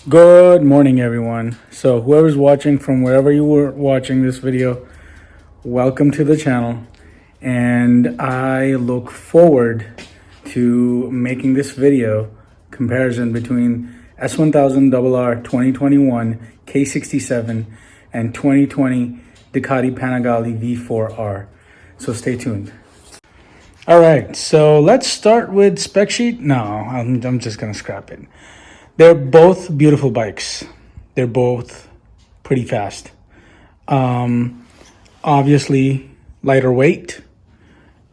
Good morning, everyone. So whoever's watching from wherever you were watching this video, welcome to the channel. And I look forward to making this video comparison between S1000RR 2021 K67 and 2020 Ducati Panigale V4R. So stay tuned. All right, so let's start with Spec Sheet. No, I'm just gonna scrap it. They're both beautiful bikes. They're both pretty fast. Obviously, lighter weight,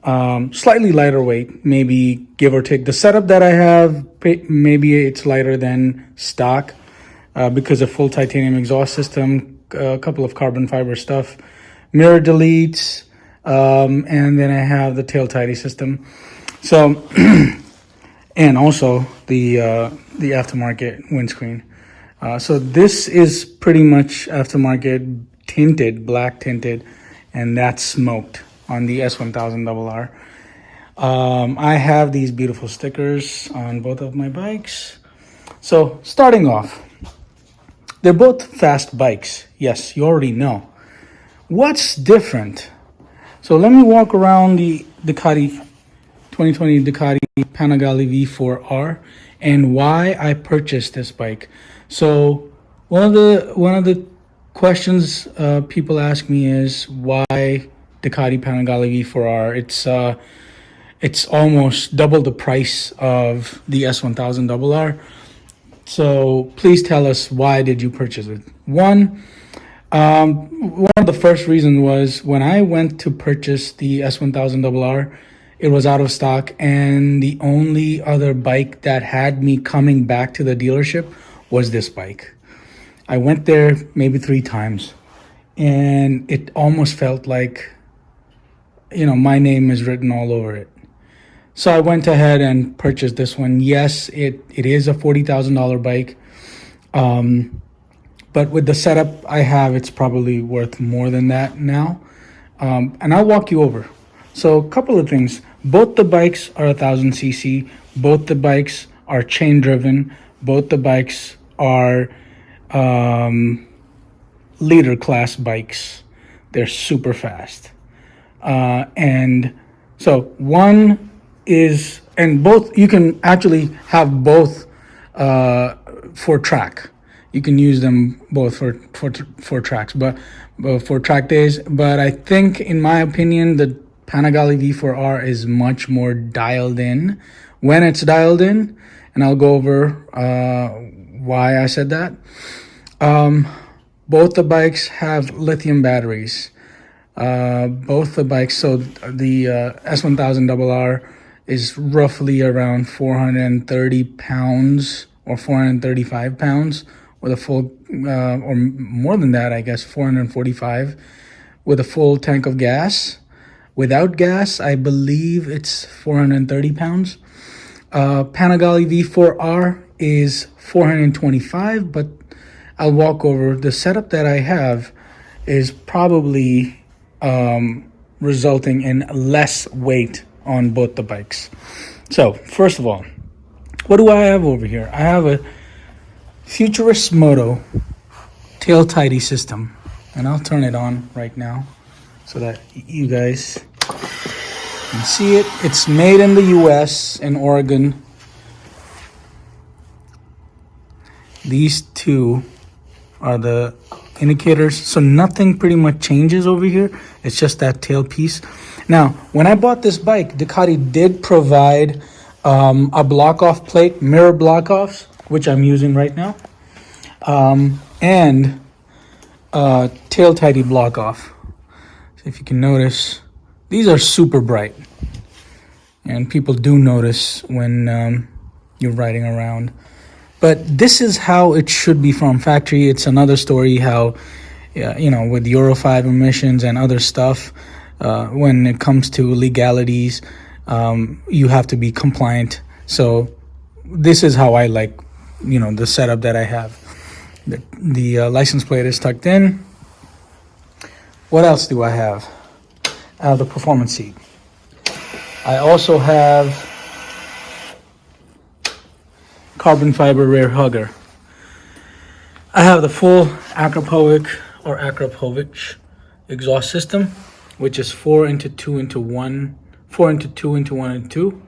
slightly lighter weight, maybe give or take. The setup that I have, maybe it's lighter than stock because of full titanium exhaust system, a couple of carbon fiber stuff, mirror deletes, and then I have the tail tidy system. So and also the aftermarket windscreen. So this is pretty much aftermarket tinted, black tinted, and that's smoked on the S1000RR. I have these beautiful stickers on both of my bikes. So starting off, they're both fast bikes. Yes, you already know. What's different? So let me walk around the Ducati 2020 Ducati Panigale V4R and why I purchased this bike. So one of the questions people ask me is why Ducati Panigale V4R. It's almost double the price of the S1000RR. So please tell us, why did you purchase it? One of the first reasons was when I went to purchase the S1000RR, it was out of stock, and the only other bike that had me coming back to the dealership was this bike. I went there maybe 3 times, and it almost felt like, my name is written all over it. So I went ahead and purchased this one. Yes, it is a $40,000 bike. But with the setup I have, it's probably worth more than that now. And I'll walk you over. So a couple of things. Both the bikes are 1000cc. Both the bikes are chain driven. Both the bikes are leader class bikes. They're super fast. And so one is, and both, you can actually have both for track. You can use them both for tracks, but for track days. But I think, in my opinion, the Panigale V4R is much more dialed in when it's dialed in, and I'll go over why I said that. Both the bikes have lithium batteries. Both the bikes, so the S1000RR is roughly around 430 pounds or 435 pounds with a full, or more than that, I guess, 445 with a full tank of gas. Without gas, I believe it's 430 pounds. Panigale V4R is 425, but I'll walk over. The setup that I have is probably resulting in less weight on both the bikes. So, first of all, what do I have over here? I have a Futurist Moto tail tidy system, and I'll turn it on right now so that you guys can see it. It's made in the US, in Oregon. These two are the indicators, so nothing pretty much changes over here. It's just that tail piece. Now, when I bought this bike, Ducati did provide a block-off plate, mirror block-offs, which I'm using right now, and tail tidy block-off. So if you can notice, these are super bright, and people do notice when you're riding around. But this is how it should be from factory. It's another story how, with Euro 5 emissions and other stuff, when it comes to legalities, you have to be compliant. So this is how I like, the setup that I have. The license plate is tucked in. What else do I have? I have the performance seat. I also have carbon fiber rear hugger. I have the full Akrapovic exhaust system, which is 4 into 2 into 1, 4 into 2 into 1 and 2.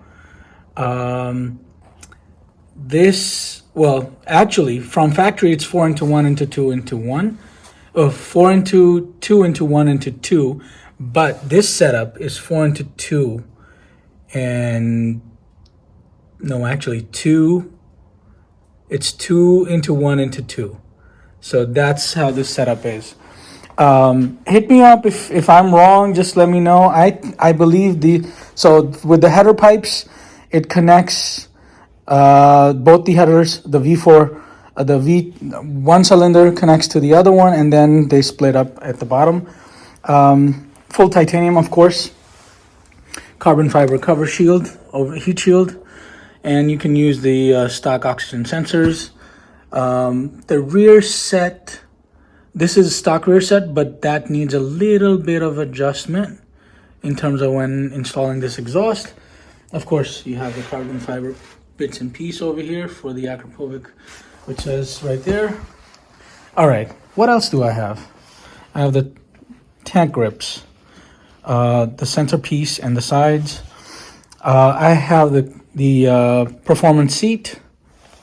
Well, actually, from factory, it's 4 into 1 into 2 into 1. 4 into 2 into 1 into 2. But this setup is 4 into 2 and... No, actually, 2. It's 2 into 1 into 2. So that's how this setup is. Hit me up if I'm wrong. Just let me know. I believe so with the header pipes, it connects both the headers. The V4, one cylinder connects to the other one, and then they split up at the bottom. Full titanium, of course. Carbon fiber cover shield, heat shield, and you can use the stock oxygen sensors. The rear set, this is a stock rear set, but that needs a little bit of adjustment in terms of when installing this exhaust. Of course, you have the carbon fiber bits and piece over here for the Akrapovic, which says right there. All right, what else do I have? I have the tank grips, the centerpiece and the sides. I have the performance seat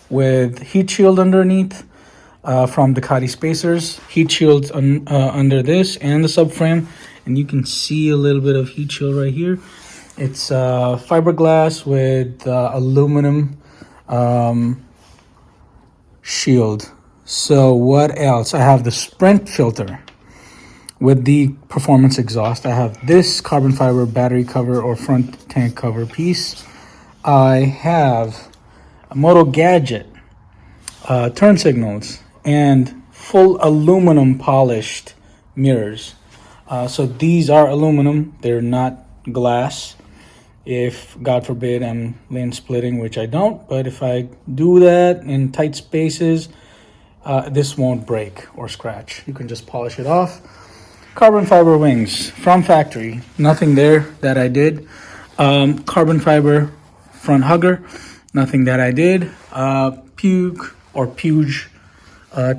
with heat shield underneath from Ducati Spacers. Heat shields under this and the subframe, and you can see a little bit of heat shield right here. It's fiberglass with aluminum shield. So what else? I have the Sprint filter with the performance exhaust. I have this carbon fiber battery cover or front tank cover piece. I have a Moto Gadget turn signals and full aluminum polished mirrors. So these are aluminum, they're not glass. If God forbid I'm lane splitting, which I don't, but if I do that in tight spaces, this won't break or scratch. You can just polish it off. Carbon fiber wings from factory, nothing there that I did. Carbon fiber front hugger, nothing that I did. Puge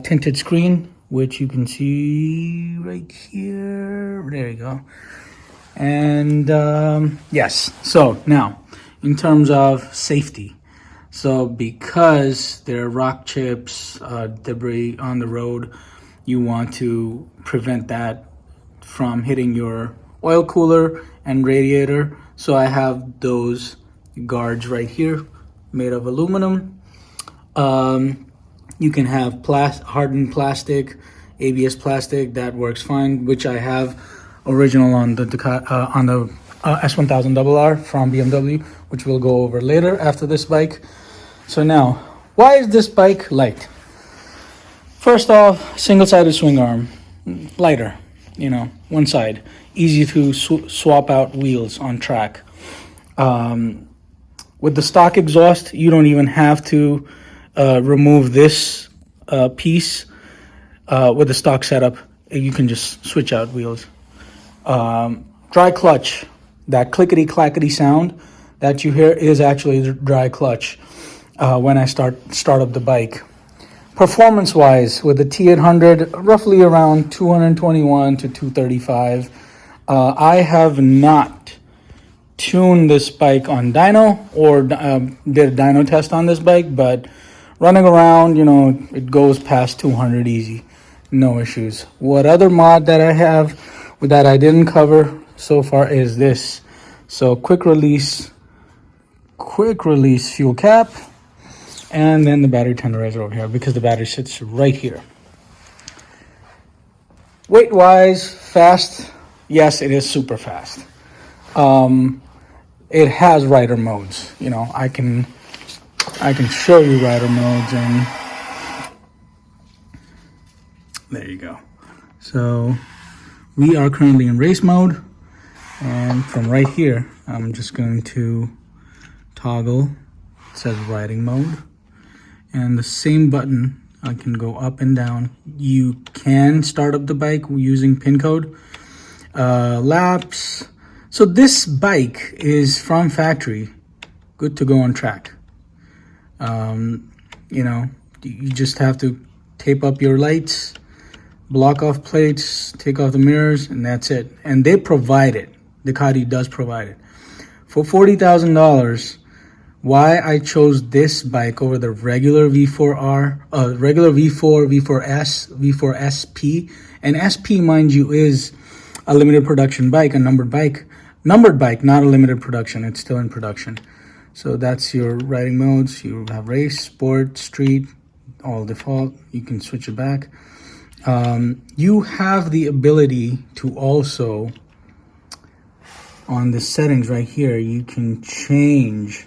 tinted screen, which you can see right here. There you go. And yes, so now in terms of safety, so because there are rock chips, debris on the road, you want to prevent that from hitting your oil cooler and radiator. So I have those guards right here made of aluminum. You can have hardened plastic, ABS plastic, that works fine, which I have original on the S1000RR from BMW, which we'll go over later after this bike. So now, why is this bike light? First off, single-sided swing arm, lighter, one side, easy to swap out wheels on track. With the stock exhaust, you don't even have to remove this piece. With the stock setup, you can just switch out wheels. Dry clutch, that clickety-clackety sound that you hear is actually the dry clutch when I start up the bike. Performance-wise, with the T800, roughly around 221 to 235. I have not tuned this bike on dyno or did a dyno test on this bike, but running around, it goes past 200 easy, no issues. What other mod that I have that I didn't cover so far is this. So quick release fuel cap, and then the battery tenderizer over here because the battery sits right here. Weight wise, fast, yes, it is super fast. It has rider modes. I can show you rider modes, and there you go. So we are currently in race mode, and from right here, I'm just going to toggle. It says riding mode, and the same button, I can go up and down. You can start up the bike using pin code. Laps. So this bike is from factory, good to go on track. You just have to tape up your lights, block off plates, take off the mirrors, and that's it. And they provide it. Ducati does provide it. For $40,000, why I chose this bike over the regular V4R, regular V4, V4S, V4 SP, and SP, mind you, is a limited production bike, a numbered bike, not a limited production. It's still in production. So that's your riding modes. You have race, sport, street, all default. You can switch it back. You have the ability to also, on the settings right here, you can change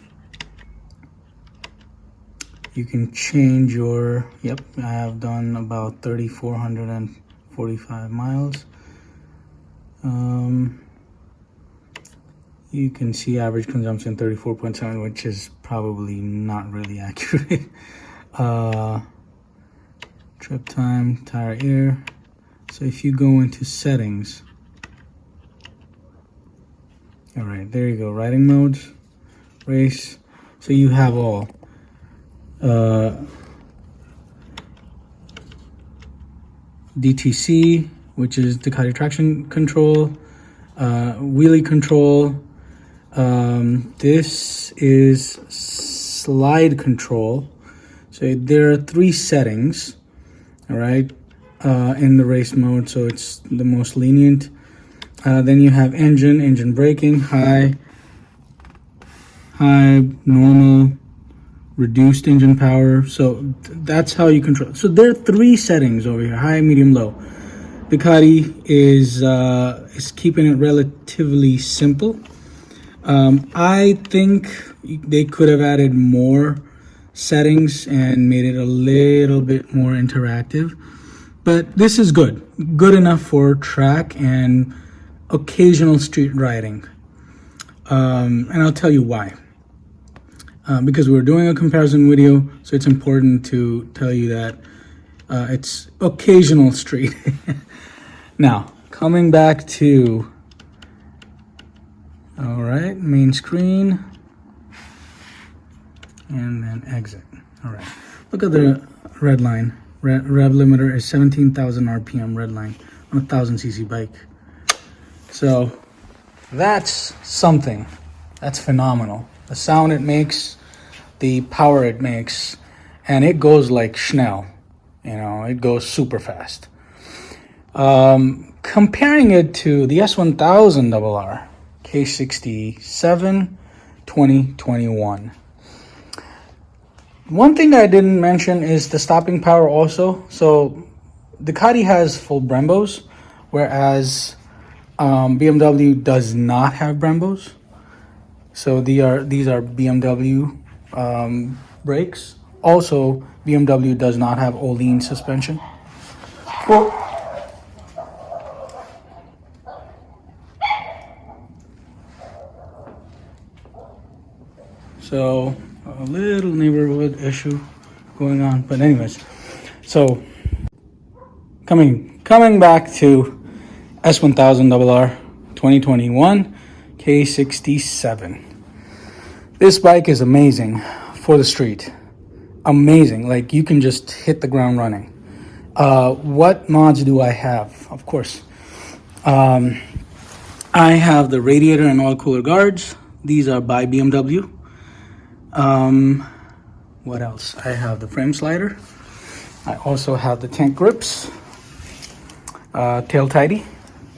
your, yep, I have done about 3,445 miles. You can see average consumption 34.7, which is probably not really accurate. Trip time, tire air. So if you go into settings, all right, there you go, riding modes, race. So you have all. DTC, which is Ducati traction control, wheelie control. This is slide control. So there are 3 settings, all right, in the race mode. So it's the most lenient. Then you have engine braking, high, normal, reduced engine power. So that's how you control. So there are 3 settings over here: high, medium, low. Ducati is keeping it relatively simple. I think they could have added more settings and made it a little bit more interactive, but this is good enough for track and occasional street riding. And I'll tell you why. Because we're doing a comparison video, so it's important to tell you that it's occasional street. Now, coming back to, all right, main screen, and then exit. All right, look at the red line. Rev limiter is 17,000 RPM red line on a 1,000cc bike. So that's something. That's phenomenal. The sound it makes, the power it makes, and it goes like Schnell. You know, it goes super fast. Comparing it to the S1000RR K67 2021. One thing I didn't mention is the stopping power also. So Ducati has full Brembos, whereas BMW does not have Brembos. So these are BMW brakes. Also, BMW does not have Öhlins suspension. Well, so a little neighborhood issue going on, but anyways, so coming back to S1000RR 2021 K67. This bike is amazing for the street. Amazing, like you can just hit the ground running. What mods do I have? Of course, I have the radiator and oil cooler guards. These are by BMW. What else? I have the frame slider. I also have the tank grips, tail tidy,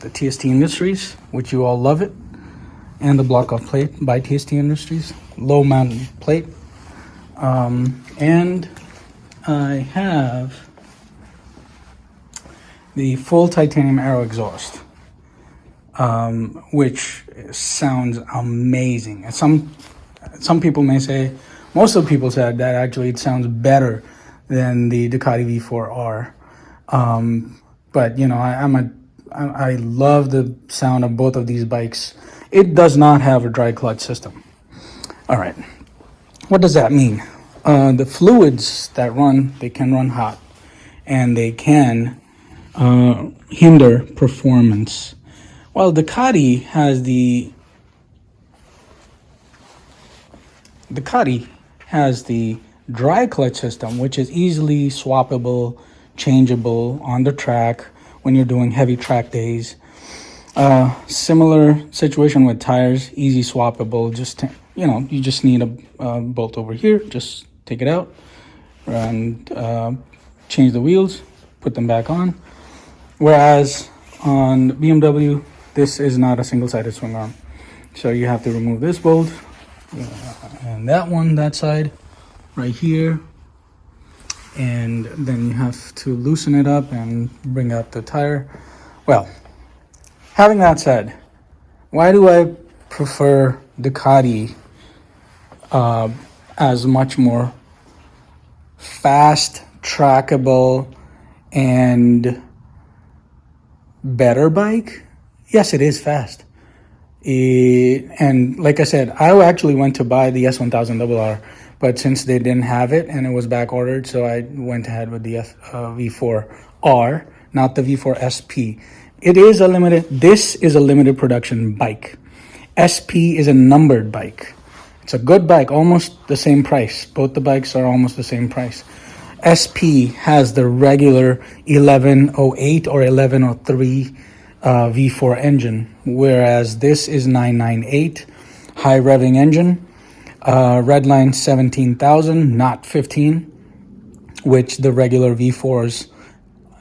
the TST Industries, which you all love it, and the block off plate by TST Industries, low mountain plate. And I have the full titanium aero exhaust, which sounds amazing. And some people may say, most of the people said that actually it sounds better than the Ducati V4R. But you know, I love the sound of both of these bikes. It does not have a dry clutch system. All right, what does that mean? The fluids that run, they can run hot, and they can hinder performance. While Ducati has the dry clutch system, which is easily swappable, changeable on the track when you're doing heavy track days. Similar situation with tires, easy swappable. Just you just need a bolt over here. Just take it out and change the wheels, put them back on. Whereas on the BMW, this is not a single-sided swing arm, so you have to remove this bolt and that side right here, and then you have to loosen it up and bring out the tire. Well, having that said, why do I prefer Ducati as much more fast, trackable, and better bike? Yes, it is fast. And like I said, I actually went to buy the S1000RR, but since they didn't have it and it was back ordered, so I went ahead with the V4R, not the V4 SP. This is a limited production bike. SP is a numbered bike. It's a good bike, almost the same price. Both the bikes are almost the same price. SP has the regular 1108 or 1103 V4 engine, whereas this is 998 high revving engine, redline 17,000, not 15, which the regular V4s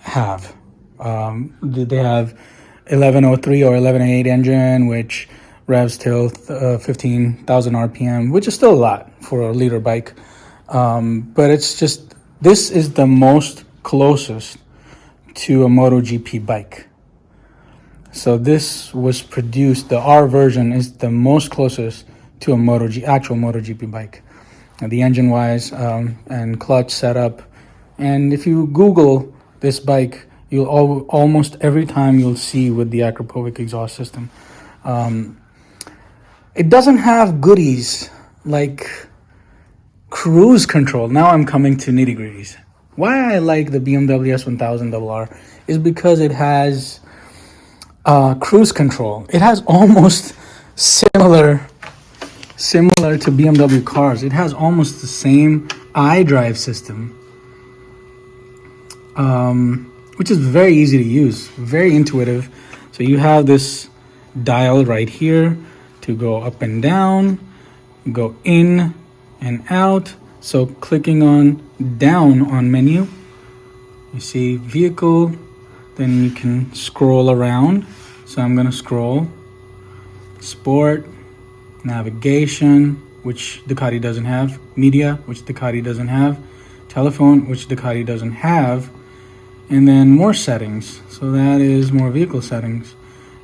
have. They have 1103 or 1108 engine, which revs till 15,000 RPM, which is still a lot for a liter bike. But it's just, this is the most closest to a MotoGP bike. So this was produced, the R version is the most closest to a actual MotoGP bike. The engine-wise and clutch setup. And if you Google this bike, you'll almost every time you'll see with the Akrapovic exhaust system. It doesn't have goodies like cruise control. Now I'm coming to nitty-gritties. Why I like the BMW S1000RR is because it has cruise control. It has almost similar to BMW cars. It has almost the same iDrive system, which is very easy to use, very intuitive. So you have this dial right here to go up and down, go in and out. So clicking on down on menu, you see vehicle, then you can scroll around. So I'm gonna scroll, sport, navigation, which Ducati doesn't have, media, which Ducati doesn't have, telephone, which Ducati doesn't have, and then more settings. So that is more vehicle settings.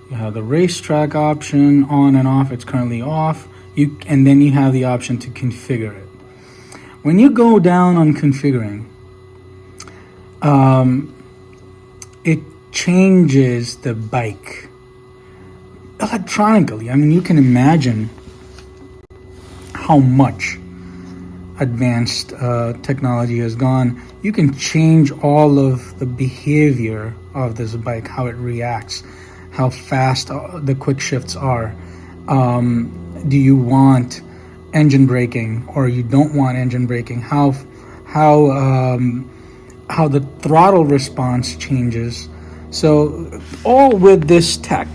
You have the racetrack option, on and off. It's currently off. And then you have the option to configure it. When you go down on configuring, it changes the bike electronically. I mean, you can imagine how much advanced technology has gone. You can change all of the behavior of this bike, how it reacts, how fast the quick shifts are. Do you want engine braking or you don't want engine braking? How the throttle response changes. So all with this tech,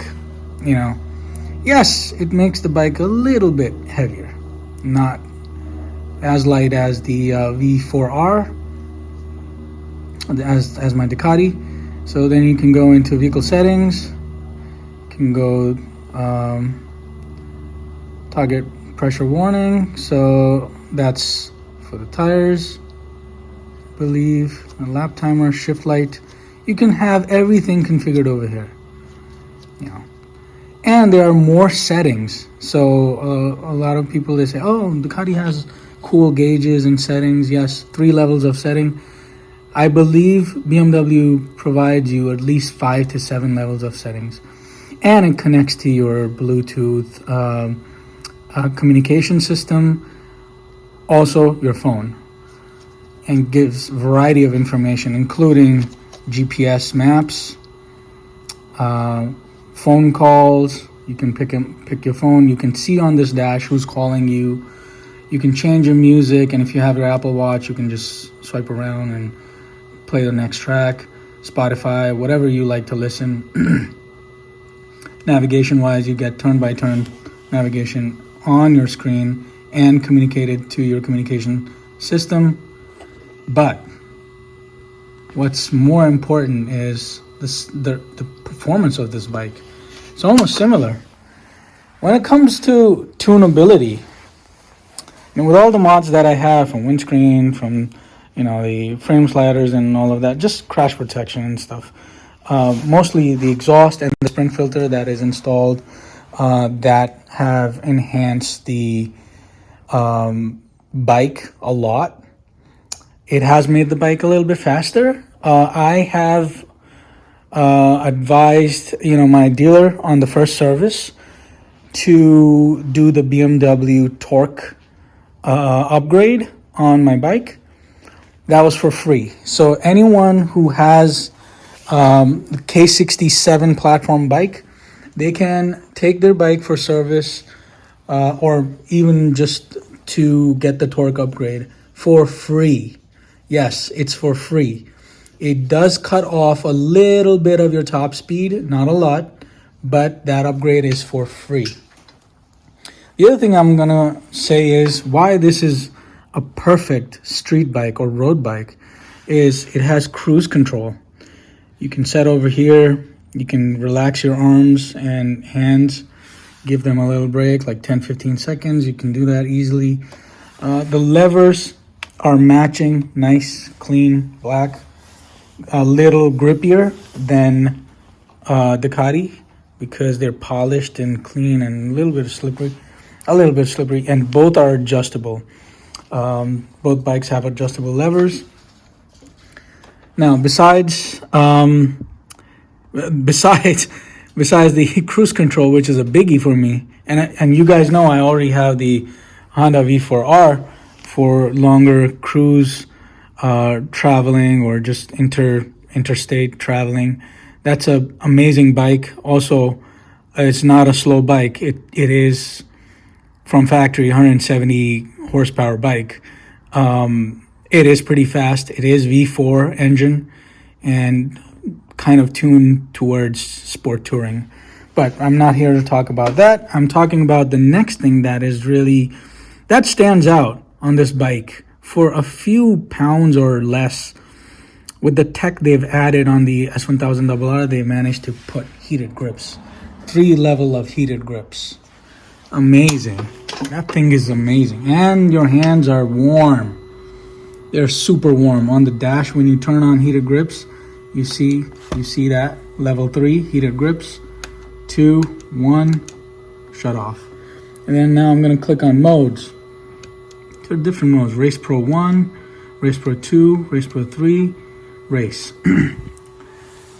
yes, it makes the bike a little bit heavier, not as light as the V4R, as my Ducati. So then you can go into vehicle settings, can go target pressure warning. So that's for the tires, I believe, a lap timer, shift light. You can have everything configured over here, and there are more settings. So a lot of people, they say, oh, Ducati has cool gauges and settings. Yes, 3 levels of setting. I believe BMW provides you at least 5 to 7 levels of settings, and it connects to your Bluetooth communication system, also your phone, and gives a variety of information, including GPS maps, phone calls. You can pick your phone. You can see on this dash who's calling you. You can change your music, and if you have your Apple Watch, you can just swipe around and play the next track, Spotify, whatever you like to listen. Navigation wise, you get turn by turn navigation on your screen and communicated to your communication system. But what's more important is the performance of this bike. It's almost similar. When it comes to tunability, and with all the mods that I have, from windscreen, from the frame sliders and all of that, just crash protection and stuff, mostly the exhaust and the sprint filter that is installed, that have enhanced the bike a lot. It has made the bike a little bit faster. I have advised my dealer on the first service to do the BMW torque upgrade on my bike. That was for free. So anyone who has the K67 platform bike, they can take their bike for service, or even just to get the torque upgrade for free. Yes, it's for free. It does cut off a little bit of your top speed, not a lot, but that upgrade is for free. The other thing I'm gonna say is why this is a perfect street bike or road bike is it has cruise control. You can set over here, you can relax your arms and hands, give them a little break, like 10-15 seconds. You can do that easily. The levers are matching, nice, clean, black, a little grippier than Ducati because they're polished and clean and a little bit slippery, and both are adjustable. Both bikes have adjustable levers. Now, besides the cruise control, which is a biggie for me, and you guys know I already have the Honda V4R for longer cruise traveling or just interstate traveling. That's an amazing bike. Also, it's not a slow bike. It is from factory 170 horsepower bike. It is pretty fast. It is V4 engine and kind of tuned towards sport touring. But I'm not here to talk about that. I'm talking about the next thing that stands out on this bike for a few pounds or less. With the tech they've added on the S1000RR, they managed to put heated grips. 3 level of heated grips. Amazing. That thing is amazing. And your hands are warm. They're super warm. On the dash, when you turn on heated grips, you see that level 3 heated grips. 2, 1, shut off. And then now I'm gonna click on modes. There are different modes: Race Pro 1, Race Pro 2, Race Pro 3, Race.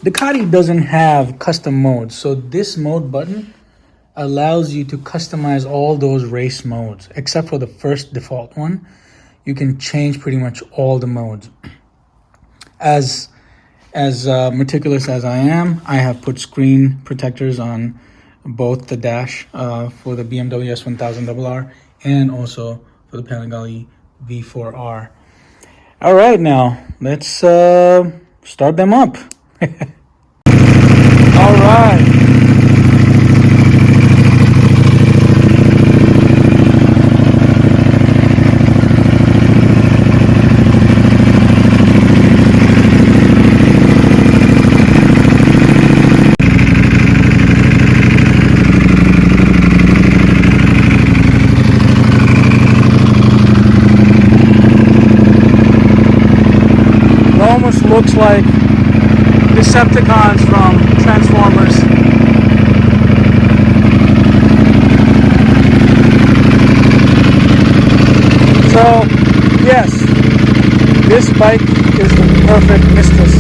Ducati doesn't have custom modes, so this mode button allows you to customize all those race modes, except for the first default one. You can change pretty much all the modes. As meticulous as I am, I have put screen protectors on both the dash for the BMW S1000RR and also for the Panigale V4R. All right, now let's start them up. All right. Almost looks like Decepticons from Transformers. So, yes, this bike is the perfect Mistus.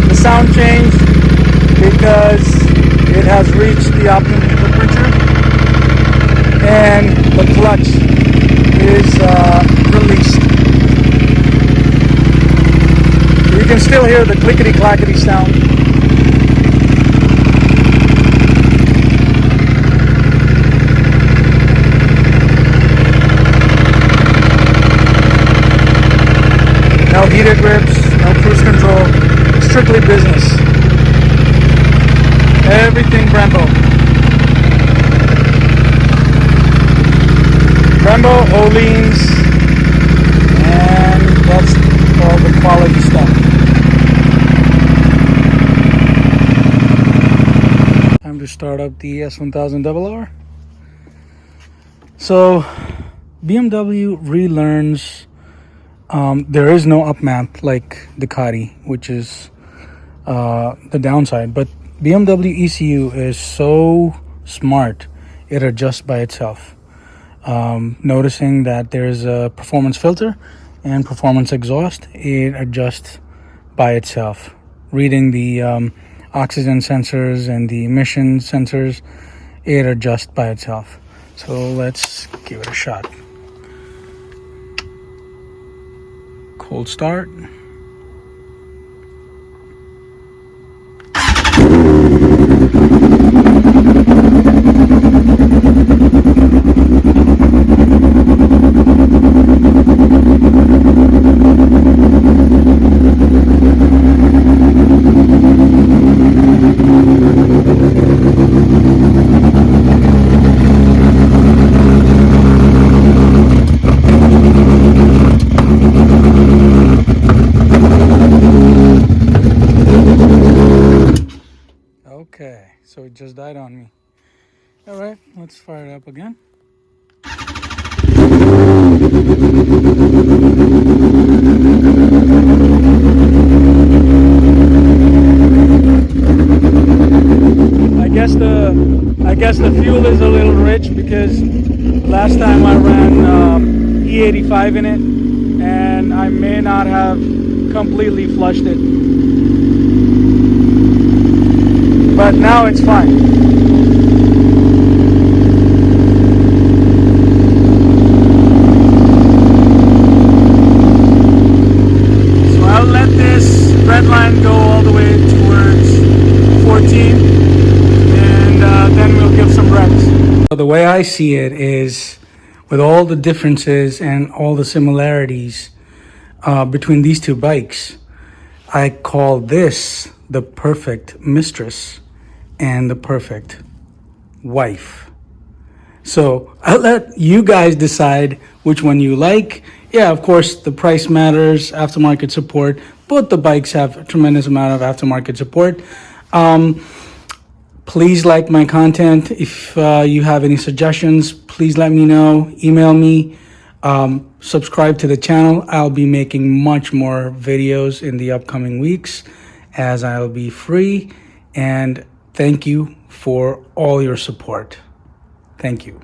The sound changed because it has reached the optimum temperature and the clutch is released. You can still hear the clickety-clackety sound. No heated grips, no cruise control. strictly business. Everything Brembo. Brembo, Oleans, and that's all the quality stuff. Time to start up the S1000RR. So BMW relearns. There is no up map like Ducati, which is the downside. But BMW ECU is so smart, it adjusts by itself. Noticing that there's a performance filter and performance exhaust, it adjusts by itself. Reading the oxygen sensors and the emission sensors, it adjusts by itself. So let's give it a shot. Cold start. Okay, so it just died on me. All right, let's fire it up again. I guess the fuel is a little rich because last time I ran E85 in it, and I may not have completely flushed it. But now it's fine. So I'll let this red line go all the way towards 14, and then we'll give some revs. So the way I see it is, with all the differences and all the similarities between these two bikes, I call this the perfect mistress and the perfect wife. So I'll let you guys decide which one you like. Yeah, of course, the price matters, aftermarket support. Both the bikes have a tremendous amount of aftermarket support. Please like my content. If you have any suggestions, please let me know. Email me. Subscribe to the channel. I'll be making much more videos in the upcoming weeks as I'll be free. And thank you for all your support. Thank you.